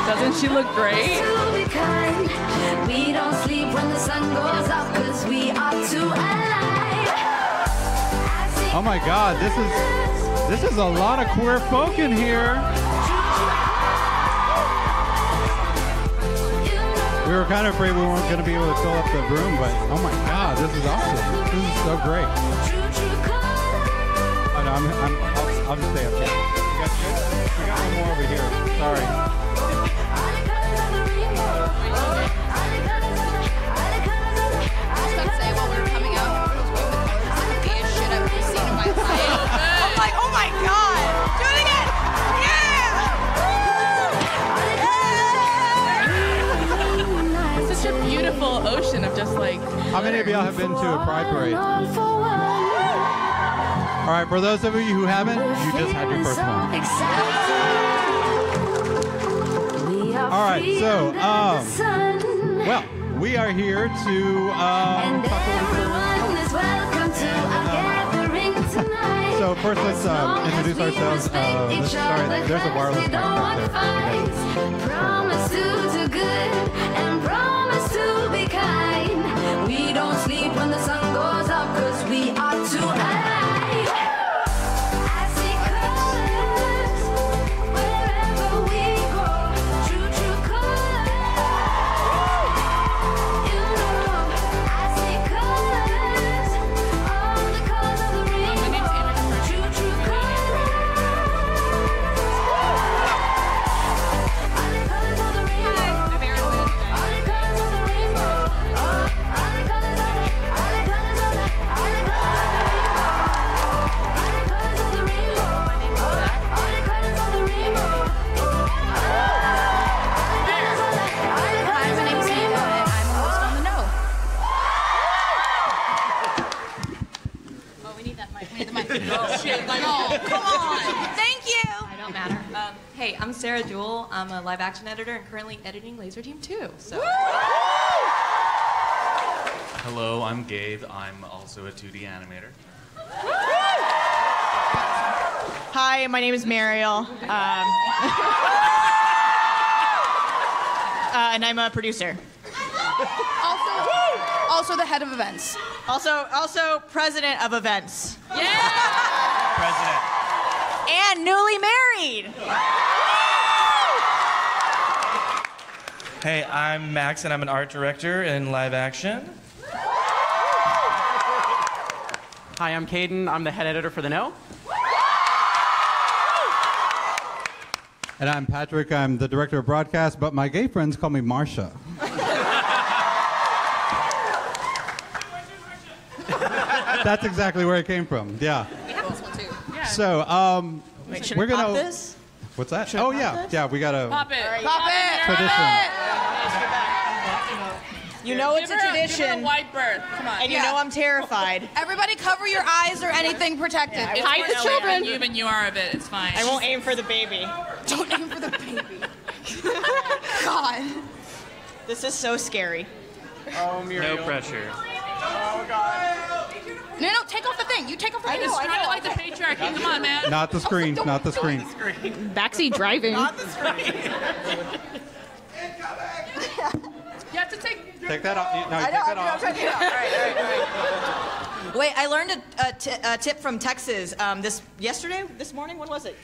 Doesn't she look great? We don't sleep when the sun goes up because we are too alive. Oh my God, this is a lot of queer folk in here. We were kind of afraid we weren't going to be able to fill up the room, but oh my God, this is awesome. This is so great. Oh no, I'll just stay up here. You guys good? We got one more over here. Sorry. Oh my God! Do it again! Yeah! It's such a beautiful ocean of just like... How many of y'all have been to a pride parade? All right, for those of you who haven't, you just had your first one. All right, so, well, we are here to talk a little bit. So first, let's introduce ourselves. Sorry, there's a wireless microphone there. Promise to do good and promise to be kind. We don't sleep when the sun goes up because we are too alive. I see colors wherever we go. True, true colors. You know, I see colors. All the colors of the rainbow. True, true colors. All the colors of the rainbow. All the colors of the rainbow. All the colors of the rainbow. All the colors of the rainbow. All the colors of the rainbow. Hi, my name's Eva, and I'm a host on the Know. Oh, we need that mic. We need the mic. Oh, shit. Like, oh, come on. Thank you. I don't matter. Hey, I'm Sarah Jewell. I'm a live action editor and currently editing Laser Team 2. So. Hello, I'm Gabe. I'm also a 2D animator. Hi, my name is Mariel. And I'm a producer. Also the head of events. Also president of events. Yeah! President. And newly married. Hey, I'm Max, and I'm an art director in live action. Hi, I'm Caden. I'm the head editor for The Know. And I'm Patrick. I'm the director of broadcast, but my gay friends call me Marsha. That's exactly where it came from. Yeah. We have this one too. Yeah. So, Wait, we're gonna. pop this? What's that? Should I Oh pop yeah, this? yeah. We gotta. Pop it. Right. Pop it. Tradition. You know it's a Give her tradition, a white bird. Come on. and you know I'm terrified. Everybody cover your eyes or anything protected. Yeah, Hide the children. Even you are a bit. It's fine. I won't aim for the baby. Don't aim for the baby. God. This is so scary. Oh, Muriel. No pressure. Oh, God. No, take off the thing. You take off the thing. It's kind of like the patriarchy. Come on, man. Not the screen. Not the screen. Backseat driving. Not the screen. You have to take. Take that off. No, take that off. All right. Wait, I learned a tip from Texas this morning. When was it?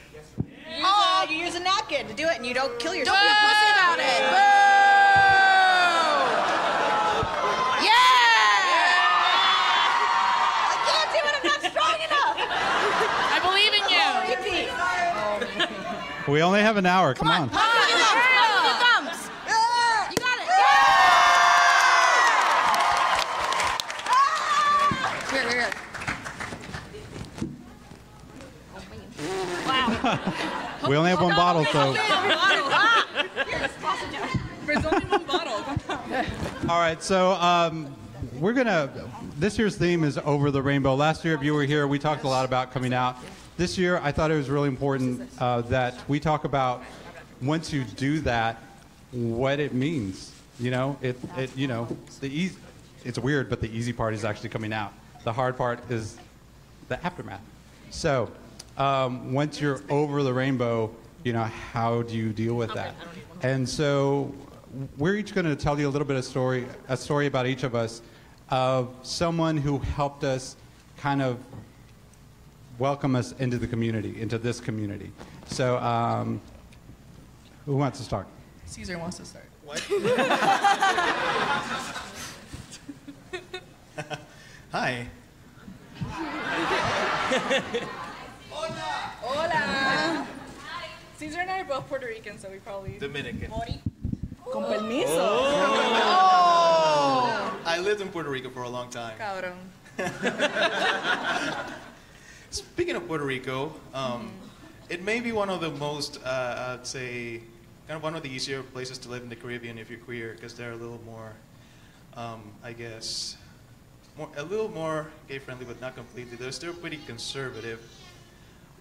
You use a napkin to do it, and you don't kill yourself. Don't be a pussy about it. Boo! Yeah! I can't do it. I'm not We only have an hour. Come on. You got it. Here. Wow. We only have one bottle, so. There's only one bottle. All right, so we're gonna. This year's theme is Over the Rainbow. Last year, if you were here, we talked a lot about coming out. This year, I thought it was really important that we talk about once you do that, what it means. You know, it's weird, but the easy part is actually coming out. The hard part is the aftermath. So, once you're over the rainbow, you know, how do you deal with that? And so, we're each going to tell you a little bit of a story about each of us, of someone who helped us kind of welcome us into the community, into this community. So, who wants to start? Caesar wants to start. What? Hi. Hola. Caesar and I are both Puerto Rican, so we probably... Dominican. Con permiso. Oh. I lived in Puerto Rico for a long time. Cabrón. Speaking of Puerto Rico, it may be one of the most, I'd say, kind of one of the easier places to live in the Caribbean if you're queer, because they're a little more, I guess, a little more gay-friendly, but not completely. They're still pretty conservative.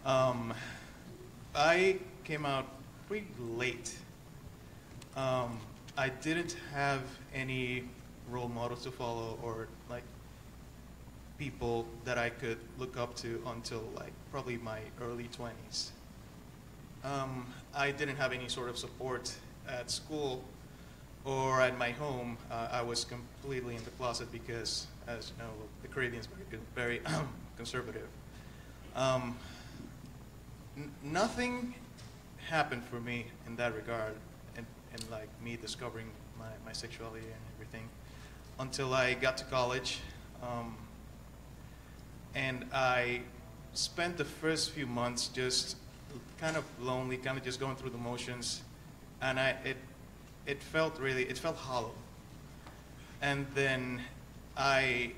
I came out pretty late. I didn't have any role models to follow or like people that I could look up to until like probably my early 20s. I didn't have any sort of support at school or at my home. I was completely in the closet because, as you know, the Caribbean is very conservative. Nothing happened for me in that regard, and like me discovering my sexuality and everything, until I got to college. And I spent the first few months just kind of lonely, kind of just going through the motions, and it felt hollow. And then I'm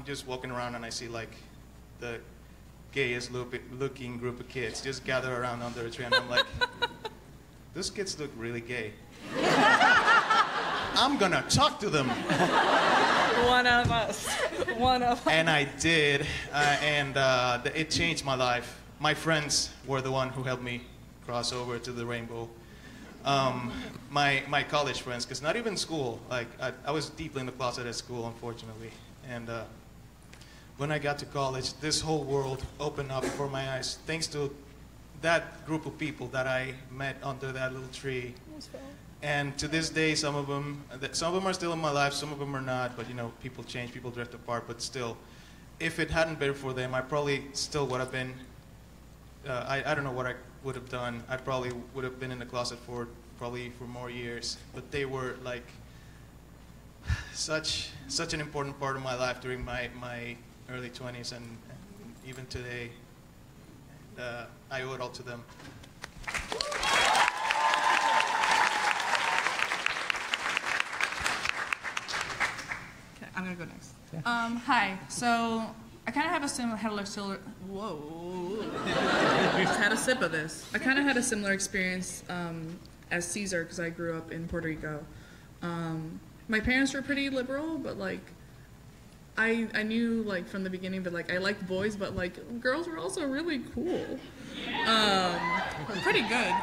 just walking around and I see like the gayest looking group of kids just gather around under a tree, and I'm like, those kids look really gay. I'm gonna talk to them. One of us. And I did, and it changed my life. My friends were the one who helped me cross over to the rainbow. My college friends, because not even school, like I was deeply in the closet at school, unfortunately. And when I got to college, this whole world opened up before my eyes, thanks to that group of people that I met under that little tree. And to this day, some of them are still in my life, some of them are not, but you know, people change, people drift apart, but still, if it hadn't been for them, I probably still would have been, I don't know what I would have done. I probably would have been in the closet for more years, but they were like such an important part of my life during my early 20s and even today. And, I owe it all to them. Okay, I'm gonna go next. Yeah. Hi. So I kind of have a similar. Whoa. Just had a sip of this. I kind of had a similar experience as Caesar because I grew up in Puerto Rico. My parents were pretty liberal, but like I knew like from the beginning that like I liked boys, but like girls were also really cool. Pretty good.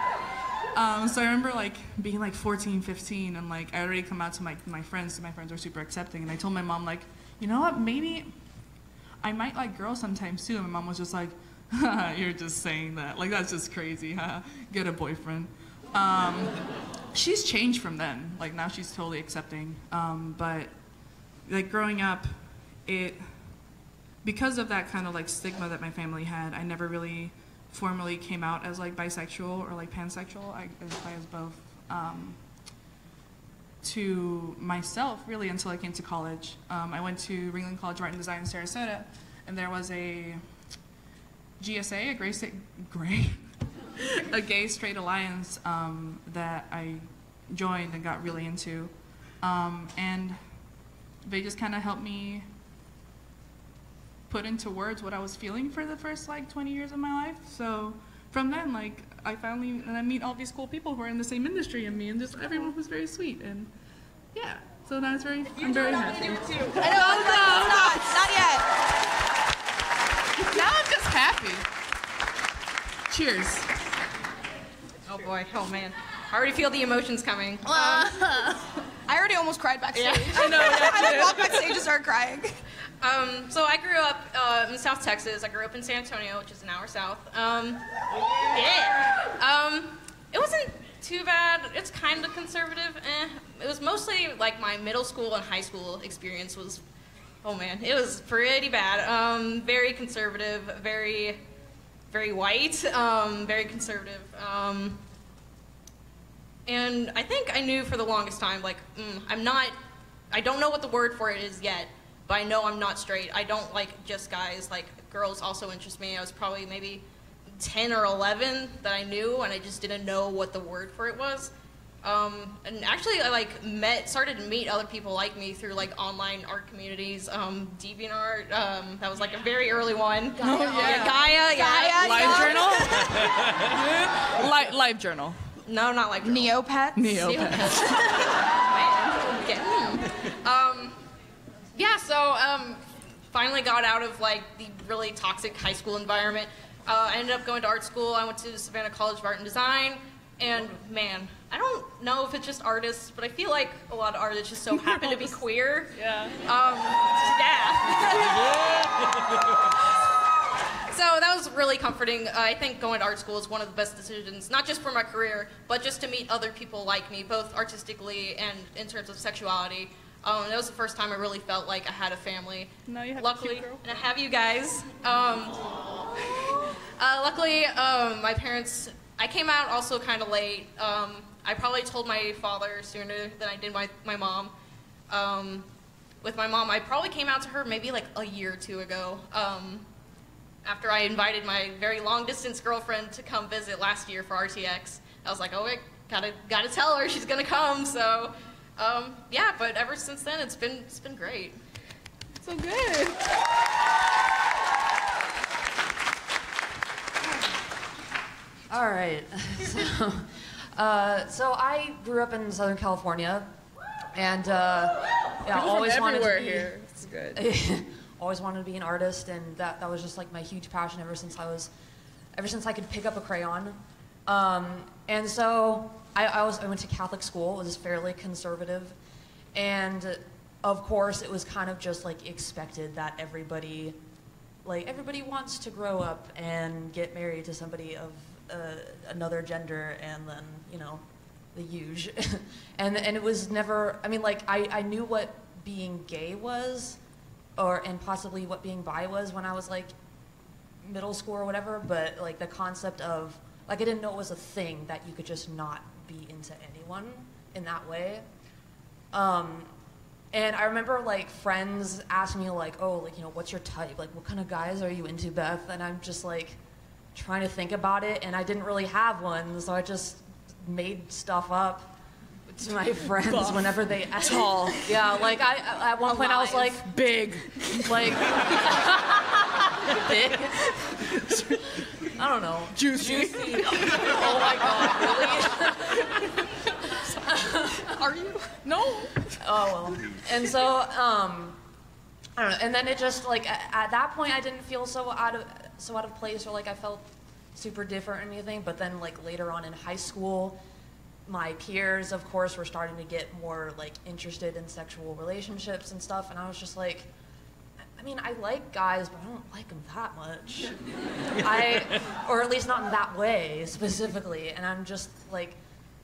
So I remember like being like 14, 15, and like I already come out to my friends. My friends were super accepting, and I told my mom like, you know what, maybe I might like girls sometimes too. And my mom was just like, you're just saying that. Like that's just crazy, huh? Get a boyfriend. She's changed from then. Like now she's totally accepting. But like growing up, because of that kind of like stigma that my family had, I never really formally came out as like bisexual or like pansexual. I identify as both. To myself really until I came to college. I went to Ringling College of Art and Design in Sarasota, and there was a GSA, a Gray a gay straight alliance that I joined and got really into, and they just kind of helped me put into words what I was feeling for the first like 20 years of my life. So from then, like I meet all these cool people who are in the same industry as me, and just everyone was very sweet, and yeah. So now it's I'm very happy. I know, not yet. Now I'm just happy. Cheers. Oh boy, oh man. I already feel the emotions coming. I already almost cried backstage. Yeah. I know. I walked backstage and started crying. So I grew up in South Texas. I grew up in San Antonio, which is an hour south. It wasn't too bad. It's kind of conservative. It was mostly like my middle school and high school experience was, oh man, it was pretty bad. Very conservative, very, very white, very conservative. And I think I knew for the longest time, like, I don't know what the word for it is yet, but I know I'm not straight. I don't like just guys. Like, girls also interest me. I was probably maybe 10 or 11 that I knew, and I just didn't know what the word for it was. And actually, I started to meet other people like me through like online art communities, DeviantArt. That was like a very early one. Gaia. Live journal. No, not like Neopets. Yeah, so finally got out of like the really toxic high school environment. I ended up going to art school. I went to Savannah College of Art and Design, and man, I don't know if it's just artists, but I feel like a lot of artists just so happen to be queer. Yeah. So that was really comforting. I think going to art school is one of the best decisions, not just for my career, but just to meet other people like me, both artistically and in terms of sexuality. That was the first time I really felt like I had a family. Now you have luckily, a cute girl. and I have you guys. Luckily, my parents, I came out also kind of late. I probably told my father sooner than I did my mom. With my mom, I probably came out to her maybe like a year or two ago. After I invited my very long-distance girlfriend to come visit last year for RTX. I was like, oh, I gotta tell her she's gonna come. So, yeah. But ever since then, it's been great. So good. All right. So I grew up in Southern California, and always wanted to be here. It's good. Always wanted to be an artist, and that was just like my huge passion ever since I could pick up a crayon. And so I went to Catholic school. It was fairly conservative, and of course it was kind of just like expected that everybody wants to grow up and get married to somebody of another gender, and then the huge. and it was never. I mean, like I knew what being gay was, and possibly what being bi was when I was like middle school or whatever, but like the concept of like I didn't know it was a thing that you could just not be into anyone in that way. And I remember like friends asking me like, oh, like what's your type? Like what kind of guys are you into, Beth? And I'm just like trying to think about it, and I didn't really have one, so I just made stuff up to my friends whenever they asked. Tall. Yeah, like at one point I was like big, like big. I don't know. Juicy. Oh my god, really? Are you? No. Oh well. And so I don't know. And then it just like at that point I didn't feel so out of place, or like I felt super different or anything. But then like later on in high school, my peers, of course, were starting to get more like interested in sexual relationships and stuff, and I was just like, I mean, I like guys, but I don't like them that much. Or at least not in that way specifically. And I'm just like,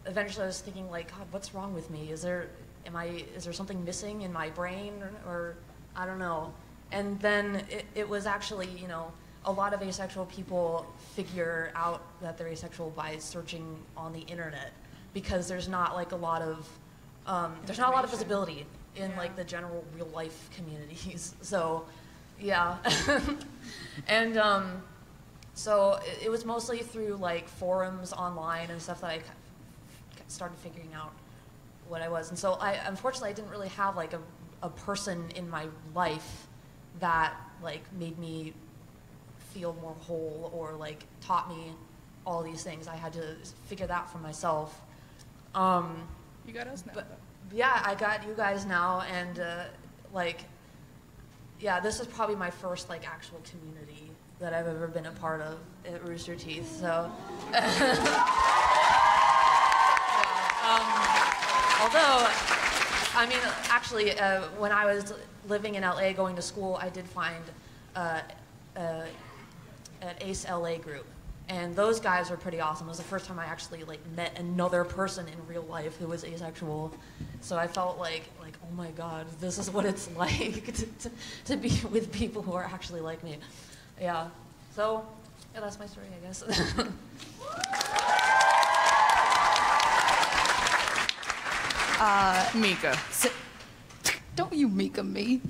eventually I was thinking like, God, what's wrong with me? Is there something missing in my brain, or I don't know. And then it was actually, a lot of asexual people figure out that they're asexual by searching on the internet, because there's not like a lot of visibility in like the general real life communities. So yeah. And So it was mostly through like forums online and stuff that I started figuring out what I was. And so unfortunately I didn't really have like a person in my life that like made me feel more whole or like taught me all these things. I had to figure that for myself. You got us now. But, yeah, I got you guys now, and like, yeah, this is probably my first like actual community that I've ever been a part of at Rooster Teeth. So, although, I mean, actually, when I was living in LA going to school, I did find an Ace LA group. And those guys were pretty awesome. It was the first time I actually like met another person in real life who was asexual. So I felt like oh my God, this is what it's like to be with people who are actually like me. Yeah. So yeah, that's my story, I guess. Mika. So, don't you Mika me.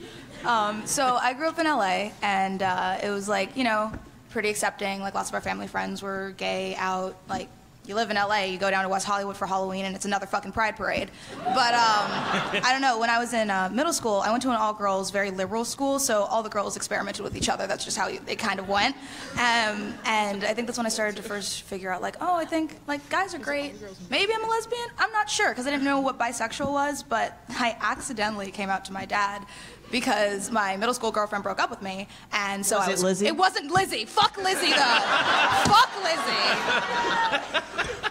So I grew up in LA, and it was like, you know, pretty accepting. Like, lots of our family friends were gay, out. Like, you live in LA, you go down to West Hollywood for Halloween, and it's another fucking pride parade. But I don't know, when I was in middle school, I went to an all-girls, very liberal school, so all the girls experimented with each other. That's just how it kind of went. And I think that's when I started to first figure out, like, oh, I think, like, guys are great. Maybe I'm a lesbian? I'm not sure, because I didn't know what bisexual was, but I accidentally came out to my dad because my middle school girlfriend broke up with me, and so Was it Lizzie? It wasn't Lizzie. Fuck Lizzie, though. Fuck Lizzie.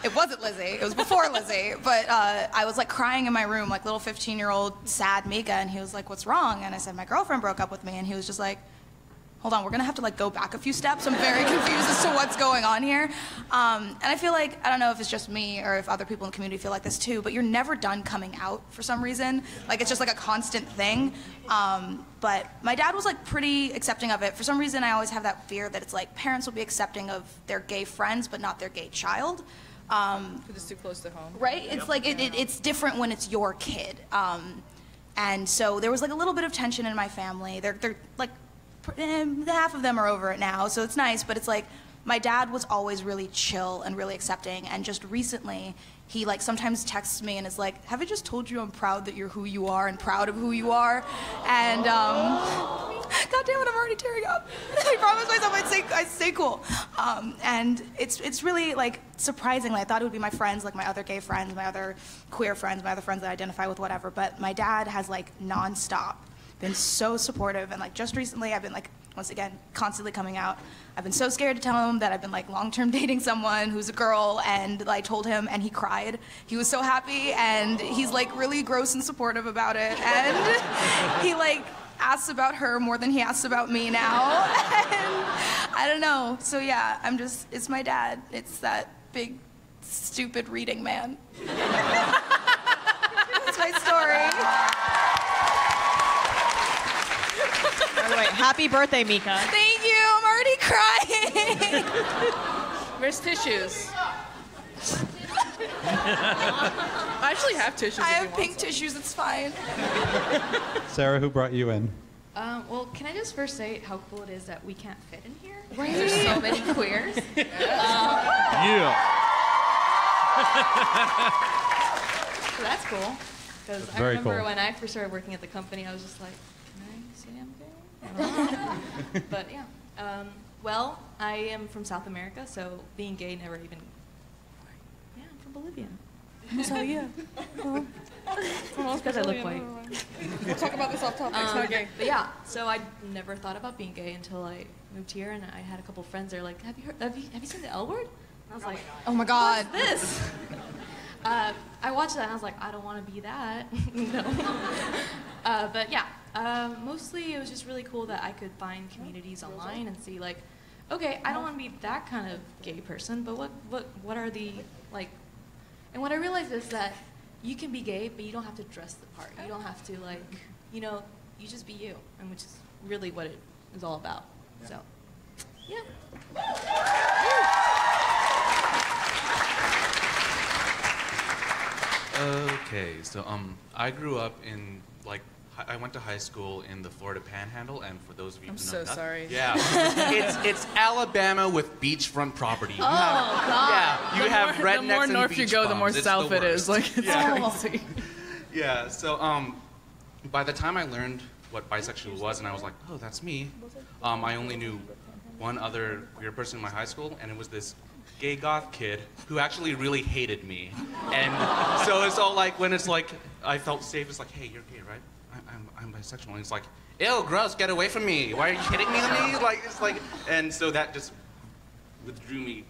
It wasn't Lizzie. It was before Lizzie. But I was like crying in my room, like little 15-year-old sad Mika, and he was like, "What's wrong?" And I said, "My girlfriend broke up with me," and he was just like, hold on, we're gonna have to like go back a few steps. I'm very confused as to what's going on here. And I feel like, I don't know if it's just me or if other people in the community feel like this too, but you're never done coming out for some reason. Like, it's just like a constant thing. But my dad was like pretty accepting of it. For some reason, I always have that fear that it's like parents will be accepting of their gay friends, but not their gay child. Because it's too close to home. Right? It's like, it's different when it's your kid. And so there was like a little bit of tension in my family. They're like, half of them are over it now, so it's nice, but it's like my dad was always really chill and really accepting, and just recently he like sometimes texts me and is like, "Have I just told you I'm proud that you're who you are and proud of who you are?" And God damn it, I'm already tearing up. I promised myself I'd stay cool. And it's really like surprisingly, I thought it would be my friends, like my other gay friends, my other queer friends, my other friends that identify with whatever, but my dad has like nonstop been so supportive, and like just recently I've been like, once again, constantly coming out. I've been so scared to tell him that I've been like long-term dating someone who's a girl, and I told him and he cried. He was so happy, and he's like really gross and supportive about it, and he like asks about her more than he asks about me now. And I don't know, so yeah, it's my dad. It's that big stupid reading man. That's my story. By the way, happy birthday, Mika. Thank you. I'm already crying. Where's tissues? I actually have tissues. I have pink tissues. It's fine. Sarah, who brought you in? Well, can I just first say how cool it is that we can't fit in here? Right. There's so many queers. Yeah. So that's cool. Because That's I very remember cool. when I first started working at the company, I was just like, can I say I'm gay? But yeah. Well, I am from South America, so being gay never even... Yeah, I'm from Bolivia. So yeah. Because I look white. We'll talk about this off topic. It's not gay. But yeah, so I never thought about being gay until I moved here, and I had a couple friends. They're like, "Have you seen the L Word?" And I was like, "Oh my God, what's this?" I watched that, and I was like, "I don't want to be that." No. But yeah, mostly it was just really cool that I could find communities online and see like, okay, I don't want to be that kind of gay person, but what are the like? And what I realized is that you can be gay, but you don't have to dress the part. You don't have to like, you just be you, and which is really what it is all about. So, yeah. Okay, so I grew up in like I went to high school in the Florida Panhandle, and for those of you I'm who know so that, sorry. yeah, it's Alabama with beachfront property. You Oh, have, God. Yeah, you have rednecks The more and north you beach go, the bums. more It's south the it is. worst. Like, it's crazy. Yeah, so by the time I learned what bisexual was, and I was like, oh, that's me, I only knew one other queer person in my high school, and it was this gay goth kid who actually really hated me. And so it's all like, when it's like, I felt safe, it's like, hey, you're gay, right? I'm bisexual. And it's like, ew, gross, get away from me. Why are you hitting me? Like, it's like, and so that just withdrew me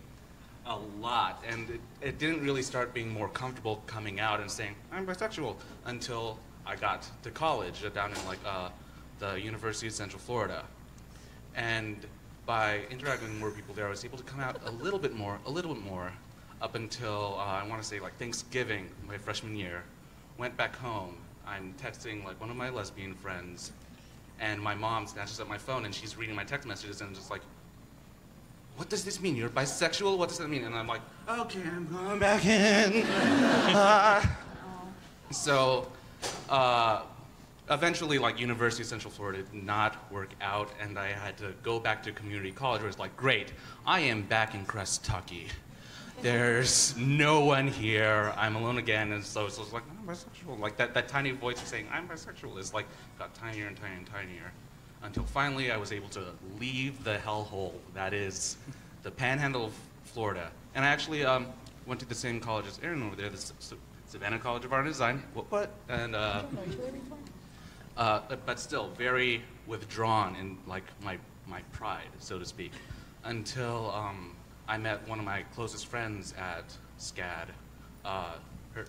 a lot. And it didn't really start being more comfortable coming out and saying, I'm bisexual, until I got to college down in like the University of Central Florida. And by interacting with more people there, I was able to come out a little bit more, up until, I want to say like Thanksgiving, my freshman year. Went back home. I'm texting like one of my lesbian friends, and my mom snatches up my phone and she's reading my text messages and just like, what does this mean? You're bisexual? What does that mean? And I'm like, okay, I'm going back in. So, eventually, like, University of Central Florida did not work out, and I had to go back to community college, where it's like, great, I am back in Crestucky. There's no one here. I'm alone again, and so it's like, I'm bisexual. Like, that tiny voice saying, I'm bisexual, is like, got tinier and tinier and tinier, until finally I was able to leave the hellhole that is the Panhandle of Florida. And I actually went to the same college as Aaron over there, the Savannah College of Art and Design. What? And but still very withdrawn in like my pride, so to speak, until I met one of my closest friends at SCAD,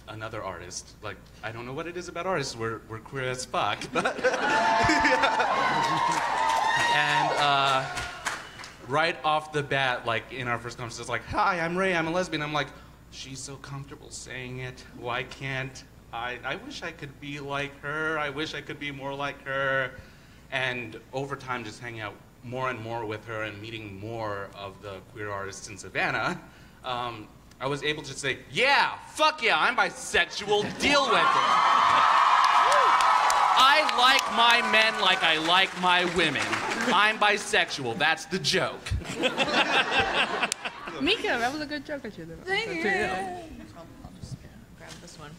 another artist. Like, I don't know what it is about artists. We're queer as fuck, but and right off the bat, like in our first conversation, it's like, hi, I'm Ray, I'm a lesbian. I'm like, she's so comfortable saying it. Why can't I wish I could be like her. I wish I could be more like her. And over time, just hanging out more and more with her and meeting more of the queer artists in Savannah, I was able to say, yeah, fuck yeah, I'm bisexual, deal with it. I like my men like I like my women. I'm bisexual, that's the joke. Mika, that was a good joke, actually. Thank you. I'll just grab this one.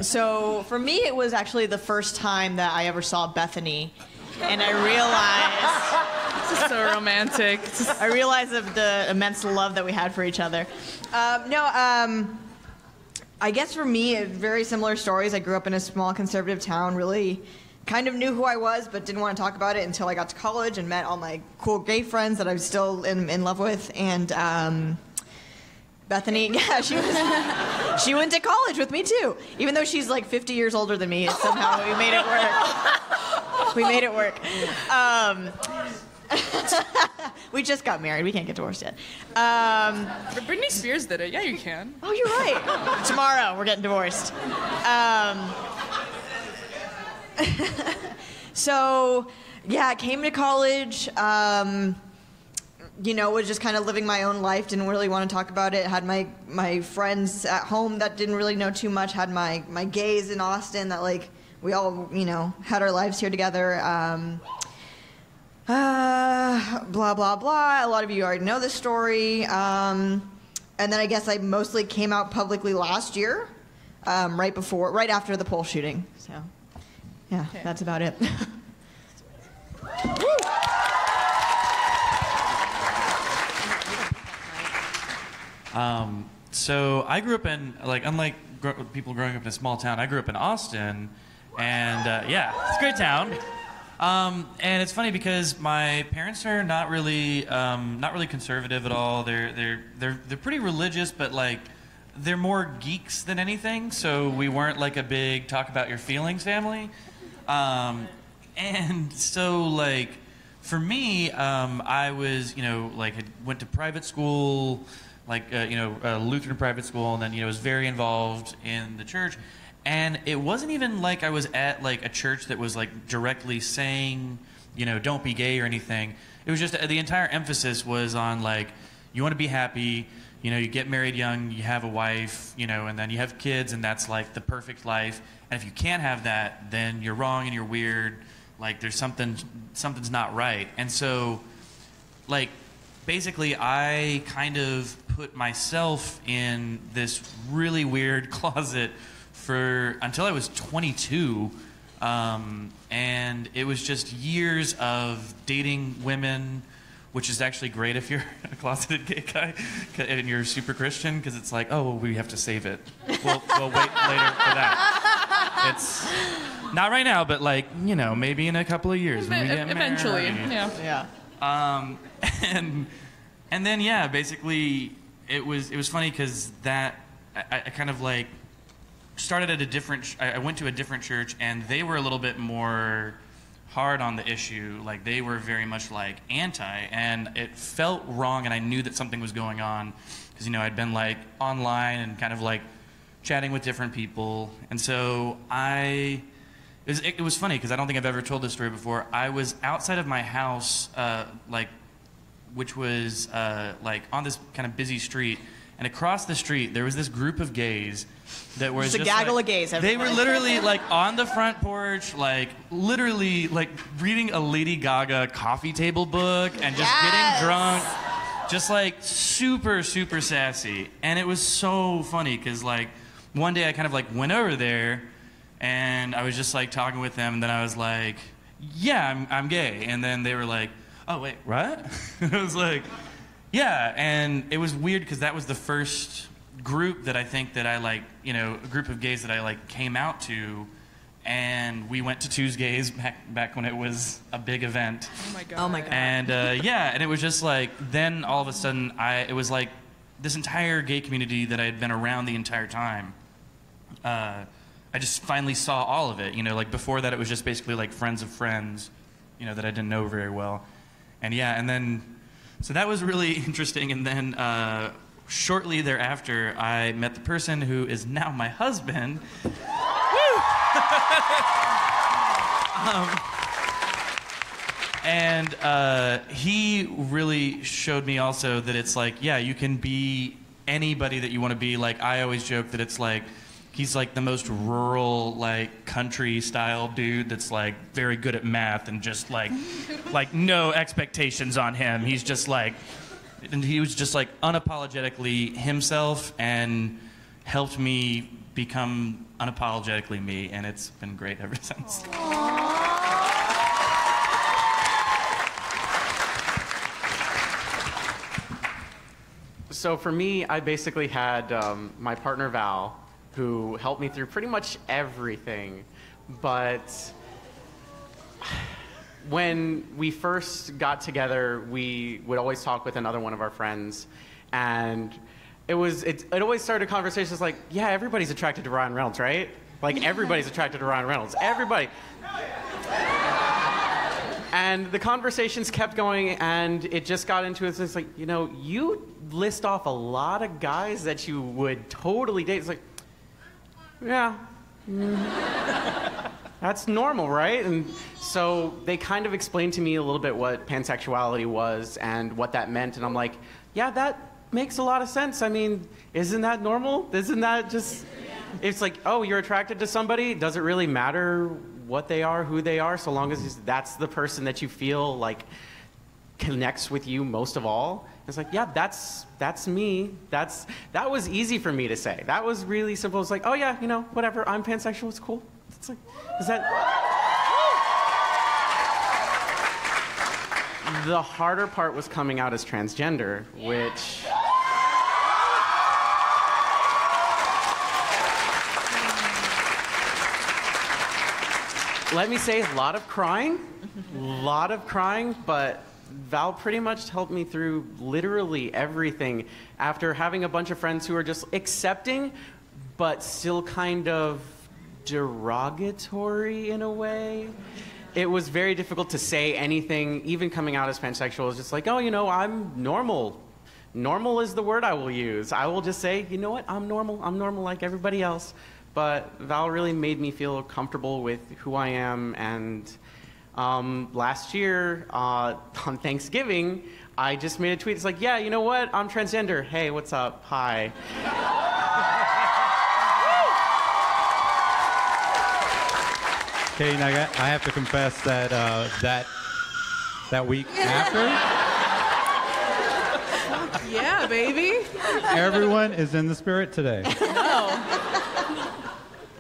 So for me, it was actually the first time that I ever saw Bethany, and I realized this is so romantic. I realized of the immense love that we had for each other. I guess for me, very similar stories. I grew up in a small conservative town, really kind of knew who I was, but didn't want to talk about it until I got to college and met all my cool gay friends that I'm still in love with. And Bethany, yeah, she went to college with me too. Even though she's like 50 years older than me, somehow we made it work. We made it work. We just got married. We can't get divorced yet. But Britney Spears did it. Yeah, you can. Oh, you're right. Tomorrow, we're getting divorced. So, yeah, I came to college, was just kind of living my own life, didn't really want to talk about it. Had my friends at home that didn't really know too much, had my gays in Austin that, like, we all, had our lives here together. Blah, blah, blah. A lot of you already know this story. And then I guess I mostly came out publicly last year, right after the pole shooting. So, yeah, okay. That's about it. So I grew up in, unlike people growing up in a small town, I grew up in Austin, and it's a great town. And it's funny because my parents are not really conservative at all. They're pretty religious, but they're more geeks than anything. So we weren't like a big talk about your feelings family. And so for me, I was had went to private school, a Lutheran private school, and then was very involved in the church. And it wasn't even like I was at a church that was directly saying, don't be gay or anything. It was just the entire emphasis was on you want to be happy, you know, you get married young, you have a wife, you know, and then you have kids, and that's like the perfect life. And if you can't have that, then you're wrong and you're weird. Like there's something's not right. And so, like, basically, I kind of put myself in this really weird closet until I was 22. And it was just years of dating women, which is actually great if you're a closeted gay guy and you're super Christian, because it's like, oh, well, we have to save it. We'll wait later for that. It's not right now, but like, you know, maybe in a couple of years when we get married. Eventually, yeah. And then, yeah, basically, it was funny because that I kind of like started at a different. I went to a different church, and they were a little bit more hard on the issue. Like they were very much like anti, and it felt wrong, and I knew that something was going on because, you know, I'd been like online and kind of like chatting with different people, and so it was funny because I don't think I've ever told this story before. I was outside of my house, which was like on this kind of busy street, and across the street there was this group of gays that were just a gaggle of gays. They were literally like on the front porch, like literally like reading a Lady Gaga coffee table book and just getting drunk, just like super sassy. And it was so funny because like one day I kind of like went over there and I was just like talking with them, and then I was like, yeah, I'm gay. And then they were like, oh wait, what? I was like, yeah. And it was weird because that was the first group that I think that I like, you know, a group of gays that I like came out to, and we went to Tuesdays back when it was a big event. Oh my god. Oh my god. And yeah, and it was just like, then all of a sudden it was like this entire gay community that I had been around the entire time. I just finally saw all of it, you know, like before that it was just basically like friends of friends, you know, that I didn't know very well. And yeah, and then, so that was really interesting. And then shortly thereafter, I met the person who is now my husband. And he really showed me also that it's like, yeah, you can be anybody that you want to be. Like, I always joke that it's like, he's like the most rural, like country style dude that's like very good at math and just like no expectations on him. He's just like, and he was just like unapologetically himself and helped me become unapologetically me, and it's been great ever since. So for me, I basically had my partner Val, who helped me through pretty much everything. But when we first got together, we would always talk with another one of our friends, and it always started conversations like, yeah, everybody's attracted to Ryan Reynolds, right? Like, everybody's attracted to Ryan Reynolds. Everybody. And the conversations kept going, and it just got into it. It's like, you know, you list off a lot of guys that you would totally date. It's like, yeah. That's normal, right? And so they kind of explained to me a little bit what pansexuality was and what that meant. And I'm like, yeah, that makes a lot of sense. I mean, isn't that normal? Isn't that just... It's like, oh, you're attracted to somebody. Does it really matter what they are, who they are, so long as that's the person that you feel like connects with you most of all? It's like, yeah, that's me. That was easy for me to say. That was really simple. It's like, oh yeah, you know, whatever. I'm pansexual. It's cool. It's like, is that? The harder part was coming out as transgender, which. Let me say, a lot of crying, but Val pretty much helped me through literally everything after having a bunch of friends who are just accepting, but still kind of derogatory in a way. It was very difficult to say anything, even coming out as pansexual. It's just like, oh, you know, I'm normal. Normal is the word I will use. I will just say, you know what, I'm normal. I'm normal like everybody else. But Val really made me feel comfortable with who I am, and Last year, on Thanksgiving, I just made a tweet. It's like, yeah, you know what? I'm transgender. Hey, what's up? Hi. Okay, now I have to confess that that week after, Yeah, baby. everyone is in the spirit today. No.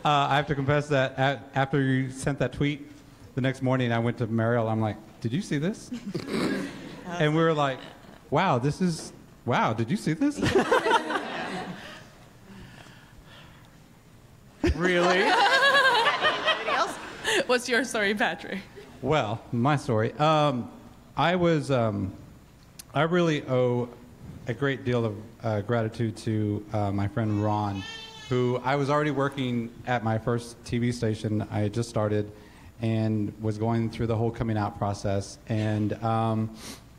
I have to confess that after you sent that tweet, the next morning I went to Mariel. I'm like, did you see this? And we were like, wow, did you see this? Really? What's your story, Patrick? Well, my story. I really owe a great deal of gratitude to my friend Ron, who I was already working at my first TV station. I had just started and was going through the whole coming out process. And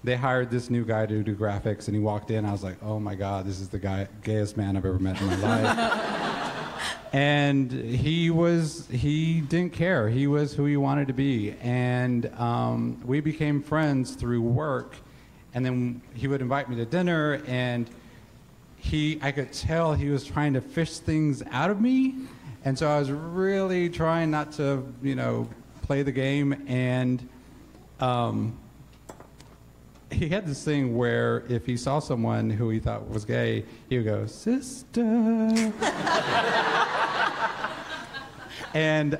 they hired this new guy to do graphics, and he walked in. I was like, oh my God, this is the gayest man I've ever met in my life. And he didn't care. He was who he wanted to be. And we became friends through work. And then he would invite me to dinner, and I could tell he was trying to fish things out of me. And so I was really trying not to, play the game. And he had this thing where if he saw someone who he thought was gay, he would go, sister. And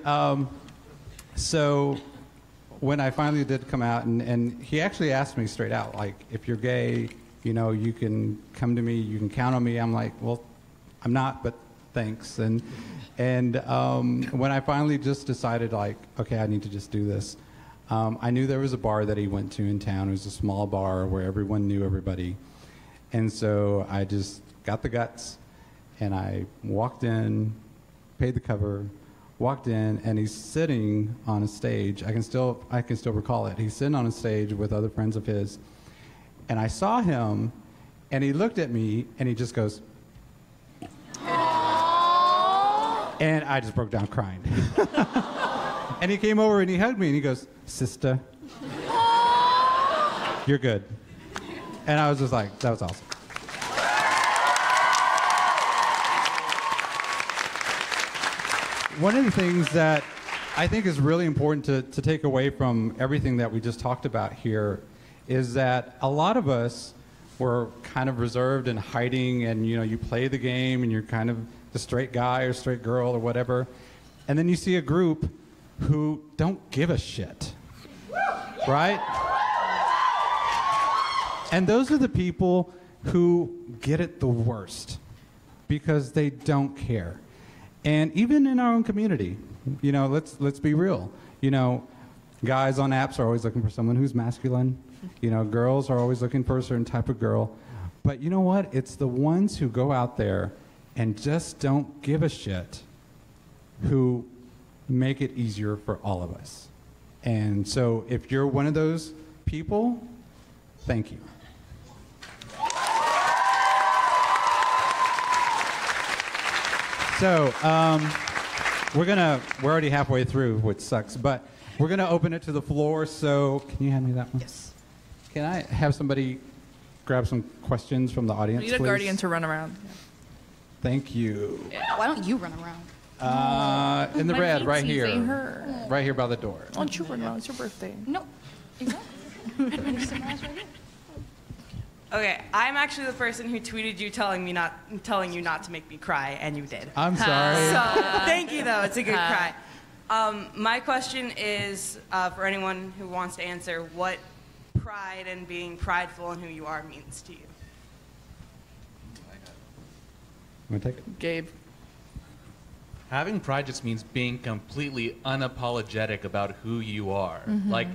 so when I finally did come out, and he actually asked me straight out, like, if you're gay, you can come to me, you can count on me. I'm like, well, I'm not, but thanks. And when I finally just decided, like, okay, I need to just do this, I knew there was a bar that he went to in town. It was a small bar where everyone knew everybody. And so I just got the guts, and I walked in, paid the cover, walked in, and he's sitting on a stage. I can still recall it. He's sitting on a stage with other friends of his, and I saw him, and he looked at me, and he just goes, aww. And I just broke down crying. And he came over and he hugged me, and he goes, sister, aww. You're good. And I was just like, that was awesome. One of the things that I think is really important to take away from everything that we just talked about here is that a lot of us were kind of reserved and hiding, and you play the game and you're kind of the straight guy or straight girl or whatever, and then you see a group who don't give a shit, right? And those are the people who get it the worst because they don't care. And even in our own community, let's be real. Guys on apps are always looking for someone who's masculine. Girls are always looking for a certain type of girl. But you know what? It's the ones who go out there and just don't give a shit who make it easier for all of us. And so if you're one of those people, thank you. So we're already halfway through, which sucks, but we're gonna open it to the floor. So can you hand me that one? Yes. Can I have somebody grab some questions from the audience, We need a please? guardian to run around. Yeah. Thank you. Yeah, why don't you run around? In the My red, feet's right here. teasing her. Right here by the door. Why don't you run around? It's your birthday. No, exactly. Okay, I'm actually the person who tweeted you telling you not to make me cry, and you did. I'm sorry. So thank you, though. It's a good cry. My question is for anyone who wants to answer: what pride and being prideful in who you are means to you? Want to take it? Gabe. Having pride just means being completely unapologetic about who you are. Mm-hmm. Like,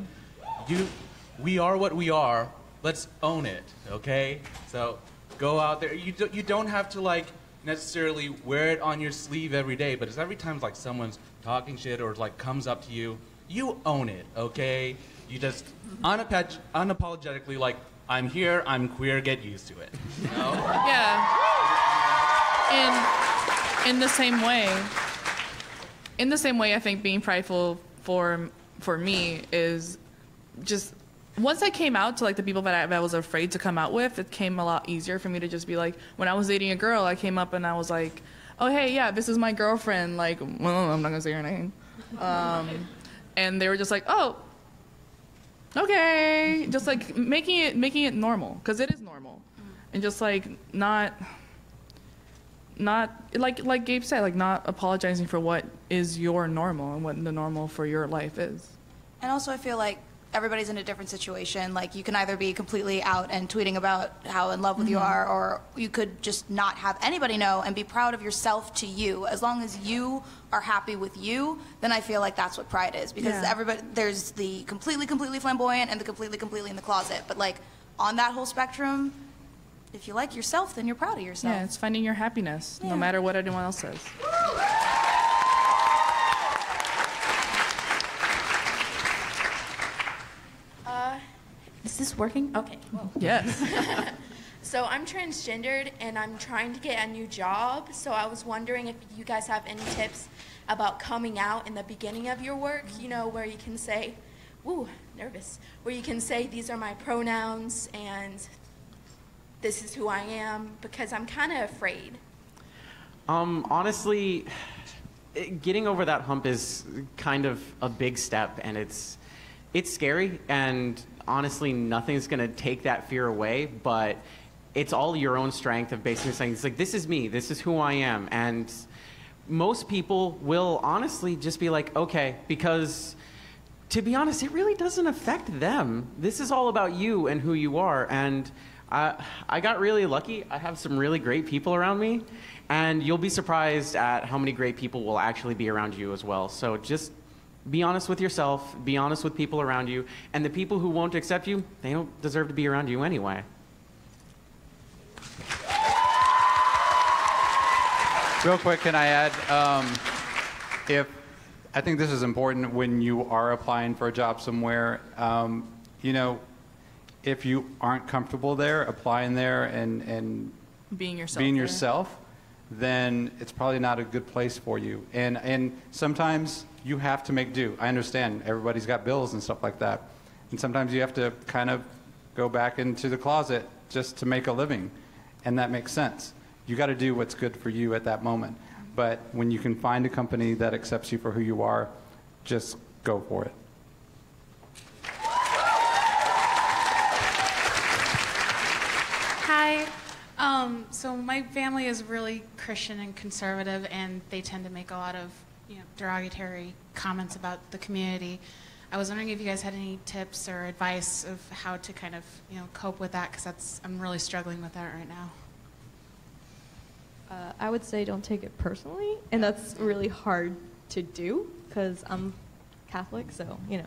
we are what we are. Let's own it, okay? So go out there. You don't have to like necessarily wear it on your sleeve every day, but it's every time like someone's talking shit or like comes up to you, you own it, okay? You just unapologetically like, I'm here, I'm queer, get used to it. You know? Yeah. In the same way, I think being prideful for for me is just once I came out to like the people that I was afraid to come out with, it came a lot easier for me to just be like, when I was dating a girl, I came up and I was like, oh hey, yeah, this is my girlfriend. Like, well, I'm not gonna say her name. And they were just like, oh, okay, just like making it normal, because it is normal, and just like not like Gabe said, like not apologizing for what is your normal and what the normal for your life is. And also, I feel like everybody's in a different situation. Like, you can either be completely out and tweeting about how in love with you are, or you could just not have anybody know and be proud of yourself to you. As long as you are happy with you, then I feel like that's what pride is. Because everybody, there's the completely flamboyant and the completely in the closet. But like, on that whole spectrum, if you like yourself, then you're proud of yourself. Yeah, it's finding your happiness, no matter what anyone else says. Is this working? Okay. Whoa. Yes. So I'm transgendered and I'm trying to get a new job. So I was wondering if you guys have any tips about coming out in the beginning of your work, you know, where you can say, woo, nervous, where you can say these are my pronouns and this is who I am, because I'm kind of afraid. Honestly, getting over that hump is kind of a big step, and it's scary, and honestly, nothing's going to take that fear away, but it's all your own strength of basically saying, it's like, this is me, this is who I am. And most people will honestly just be like, okay, because to be honest, it really doesn't affect them. This is all about you and who you are. And I got really lucky. I have some really great people around me, and you'll be surprised at how many great people will actually be around you as well. So just be honest with yourself, be honest with people around you, and the people who won't accept you, they don't deserve to be around you anyway. Real quick, can I add, I think this is important when you are applying for a job somewhere, you know, if you aren't comfortable there, applying there and being yourself, then it's probably not a good place for you. And sometimes you have to make do. I understand everybody's got bills and stuff like that. And sometimes you have to kind of go back into the closet just to make a living. And that makes sense. You got to do what's good for you at that moment. But when you can find a company that accepts you for who you are, just go for it. Hi. So my family is really Christian and conservative, and they tend to make a lot of, you know, derogatory comments about the community. I was wondering if you guys had any tips or advice of how to kind of, you know, cope with that, because I'm really struggling with that right now. I would say don't take it personally, and that's really hard to do because I'm Catholic, so, you know,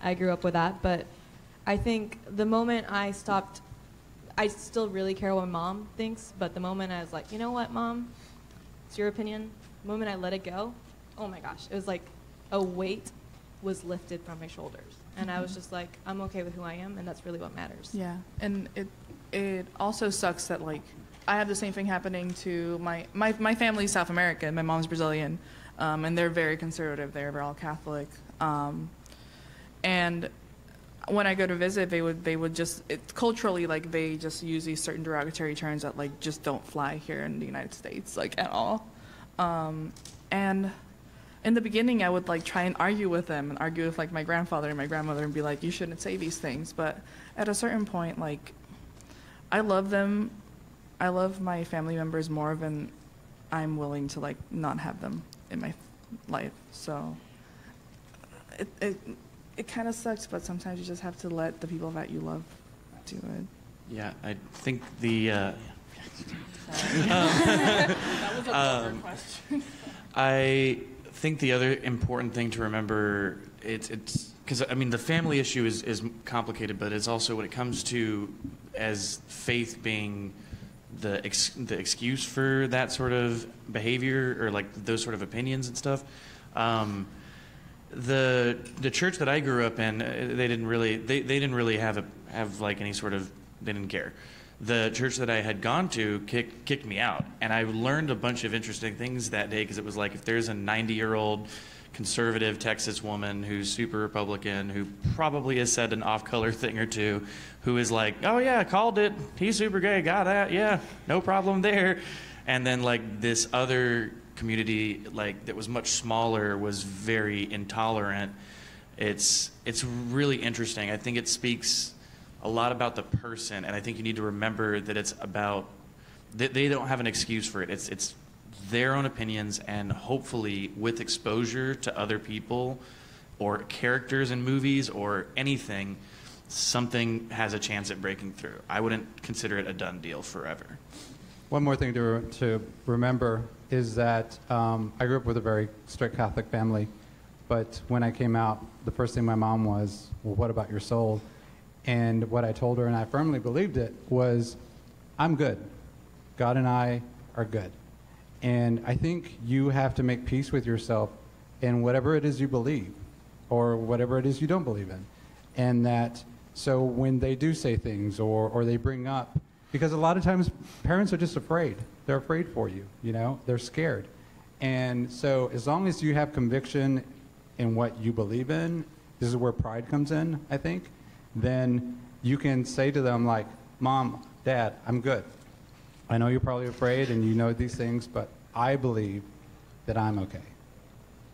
I grew up with that. But I think the moment I stopped, I still really care what my mom thinks, but the moment I was like, you know what, Mom, it's your opinion, the moment I let it go, oh my gosh, it was like a weight was lifted from my shoulders. And I was just like, I'm okay with who I am, and that's really what matters. Yeah, and it also sucks that, like, I have the same thing happening to my family's South American. My mom's Brazilian, and they're very conservative. They're all Catholic, and when I go to visit, they would just culturally, like, they just use these certain derogatory terms that, like, just don't fly here in the United States, like, at all. And in the beginning, I would, like, try and argue with them and argue with, like, my grandfather and my grandmother and be like, you shouldn't say these things. But at a certain point, like, I love them. I love my family members more than I'm willing to, like, not have them in my life. So it kind of sucks, but sometimes you just have to let the people that you love do it. Yeah, I think the That was a longer question. I think the other important thing to remember, it's because, I mean, the family issue is complicated, but it's also when it comes to as faith being the excuse for that sort of behavior or, like, those sort of opinions and stuff. The church that I grew up in, they didn't really have like any sort of, they didn't care. The church that I had gone to kicked me out, and I learned a bunch of interesting things that day, because it was like, if there's a 90-year-old conservative Texas woman who's super Republican, who probably has said an off-color thing or two, who is like, oh yeah, called it, he's super gay, got that, yeah, no problem there. And then like this other community like that was much smaller was very intolerant. It's really interesting. I think it speaks a lot about the person, and I think you need to remember that it's about, they don't have an excuse for it. It's their own opinions, and hopefully with exposure to other people or characters in movies or anything, something has a chance at breaking through. I wouldn't consider it a done deal forever. One more thing to remember is that I grew up with a very strict Catholic family, but when I came out, the first thing my mom was, well, what about your soul? And what I told her, and I firmly believed it, was, I'm good. God and I are good. And I think you have to make peace with yourself in whatever it is you believe, or whatever it is you don't believe in. And that, so when they do say things, or they bring up, because a lot of times parents are just afraid. They're afraid for you, you know? They're scared. And so as long as you have conviction in what you believe in, this is where pride comes in, I think, then you can say to them like, Mom, Dad, I'm good. I know you're probably afraid and you know these things, but I believe that I'm okay.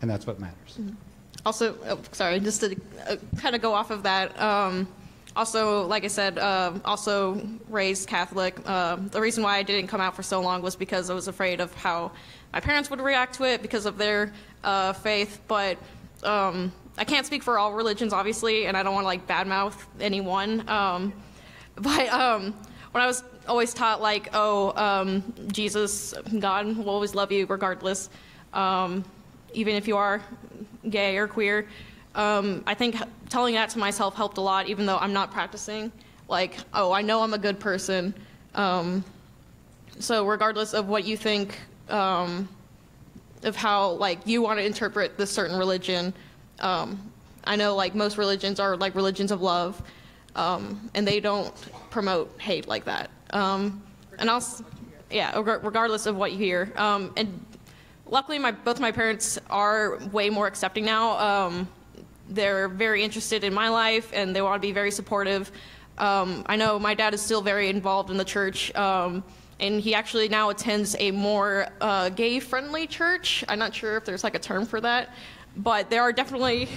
And that's what matters. Also, sorry, just to kind of go off of that, also, like I said, also raised Catholic. The reason why I didn't come out for so long was because I was afraid of how my parents would react to it because of their faith. But I can't speak for all religions, obviously, and I don't want to like badmouth anyone. But when I was always taught like, oh, Jesus, God will always love you regardless, even if you are gay or queer. I think telling that to myself helped a lot, even though I'm not practicing. Like, oh, I know I'm a good person. So regardless of what you think of how like you want to interpret this certain religion, I know like most religions are like religions of love, and they don't promote hate like that. And also, yeah, regardless of what you hear. And luckily, both my parents are way more accepting now. They're very interested in my life, and they want to be very supportive. I know my dad is still very involved in the church, and he actually now attends a more gay-friendly church. I'm not sure if there's like a term for that, but there are definitely,